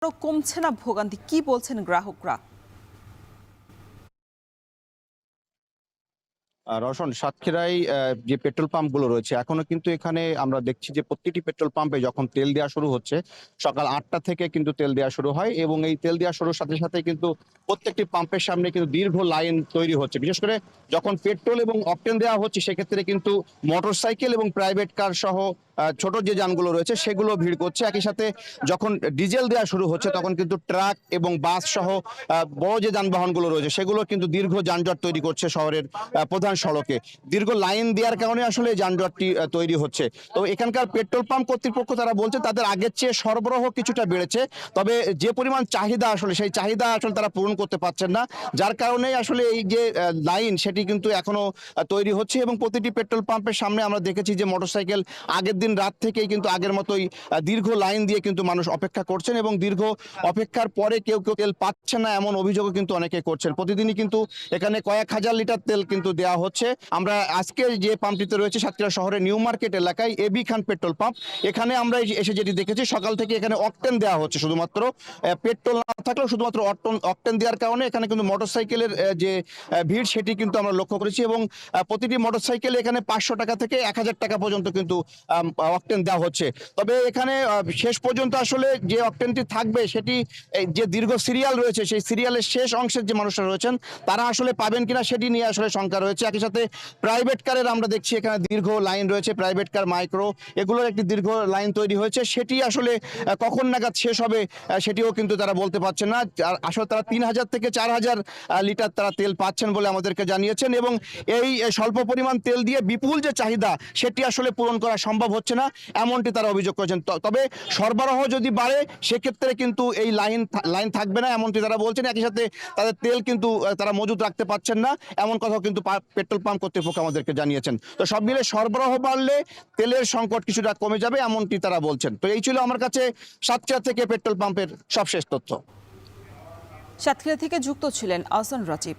কমছে না ভোগান্তি, কি বলছেন গ্রাহকরা? রওশন, সাতক্ষীরায় যে পেট্রোল পাম্পগুলো রয়েছে এখনো কিন্তু এখানে আমরা দেখছি যে প্রতিটি পেট্রোল পাম্পে যখন তেল দেওয়া শুরু হচ্ছে সকাল 8টা থেকে কিন্তু তেল দেওয়া শুরু হয়, এবং এই তেল দেওয়া শুরুর সাথে সাথে কিন্তু প্রত্যেকটি পাম্পের সামনে কিন্তু দীর্ঘ লাইন তৈরি হচ্ছে। বিশেষ করে যখন পেট্রোল এবং অকটেন দেওয়া হচ্ছে সেক্ষেত্রে কিন্তু মোটরসাইকেল এবং প্রাইভেট কার সহ ছোট যে যানগুলো রয়েছে সেগুলো ভিড় করছে। একই সাথে যখন ডিজেল দেওয়া শুরু হচ্ছে তখন কিন্তু ট্রাক এবং বাস সহ বড় যে যানবাহনগুলো রয়েছে সেগুলো কিন্তু দীর্ঘ যানজট তৈরি করছে শহরের প্রধান সড়কে। দীর্ঘ লাইন দেওয়ার কারণে আসলে এই যানজটটি তৈরি হচ্ছে। তো এখানকার পেট্রোল পাম্প কর্তৃপক্ষ তারা বলছে তাদের আগের চেয়ে সরবরাহ কিছুটা বেড়েছে, তবে যে পরিমাণ চাহিদা আসলে সেই চাহিদা আসলে তারা পূরণ করতে পারছেন না, যার কারণে আসলে এই যে লাইন সেটি কিন্তু এখনো তৈরি হচ্ছে। এবং প্রতিটি পেট্রোল পাম্পের সামনে আমরা দেখেছি যে মোটরসাইকেল আগের দিন রাত থেকেই কিন্তু আগের মতোই দীর্ঘ লাইন দিয়ে কিন্তু মানুষ অপেক্ষা করছেন, এবং দীর্ঘ অপেক্ষার পরে কেউ কেউ তেল পাচ্ছেন না এমন অভিযোগও কিন্তু অনেকে করছেন। প্রতিদিনই কিন্তু এখানে কয়েক হাজার লিটার তেল কিন্তু দেওয়া হচ্ছে। আমরা আজকে যে পাম্পটিতে রয়েছে সাতক্ষীরা শহরের নিউ মার্কেট এলাকায় এবি খান পেট্রোল পাম্প, এখানে আমরা এসে যেটি দেখেছি সকাল থেকে এখানে অকটেন দেওয়া হচ্ছে। শুধুমাত্র পেট্রোল না থাকলেও শুধুমাত্র অকটেন দেওয়ার কারণে এখানে কিন্তু মোটরসাইকেলের যে ভিড় সেটি কিন্তু আমরা লক্ষ্য করেছি, এবং প্রতিটি মোটরসাইকেলে এখানে 500 টাকা থেকে 1000 টাকা পর্যন্ত কিন্তু অকটেন দেওয়া হচ্ছে। তবে এখানে শেষ পর্যন্ত আসলে যে অকটেনটি থাকবে সেটি যে দীর্ঘ সিরিয়াল রয়েছে সেই সিরিয়ালের শেষ অংশের যে মানুষরা রয়েছেন তারা আসলে পাবেন কিনা সেটি নিয়ে আসলে শঙ্কা রয়েছে। একই সাথে প্রাইভেট কারের আমরা দেখছি এখানে দীর্ঘ লাইন রয়েছে, প্রাইভেট কার, মাইক্রো, এগুলোর একটি দীর্ঘ লাইন তৈরি হয়েছে। সেটি আসলে কখন নাগাদ শেষ হবে সেটিও কিন্তু তারা বলতে পারছেন না। আসলে তারা 3000 থেকে 4000 লিটার তারা তেল পাচ্ছেন বলে আমাদেরকে জানিয়েছেন, এবং এই স্বল্প পরিমাণ তেল দিয়ে বিপুল যে চাহিদা সেটি আসলে পূরণ করা সম্ভব হচ্ছে না এমনটি তারা অভিযোগ করেছেন। তবে সরবরাহ যদি বাড়ে সেক্ষেত্রে কিন্তু এই লাইন থাকবে না এমনটি তারা বলছেন। একই সাথে তাদের তেল কিন্তু তারা মজুত রাখতে পারছেন না এমন কথাও কিন্তু পেট্রোল পাম্প কর্তৃপক্ষ আমাদেরকে জানিয়েছেন। তো সব মিলে সরবরাহ বাড়লে তেলের সংকট কিছুটা কমে যাবে এমনটি তারা বলছেন। তো এই ছিল আমার কাছে সাতক্ষীরা থেকে পেট্রোল পাম্পের সবশেষ তথ্য। সাতক্ষীরা থেকে যুক্ত ছিলেন আহসান রাজীব।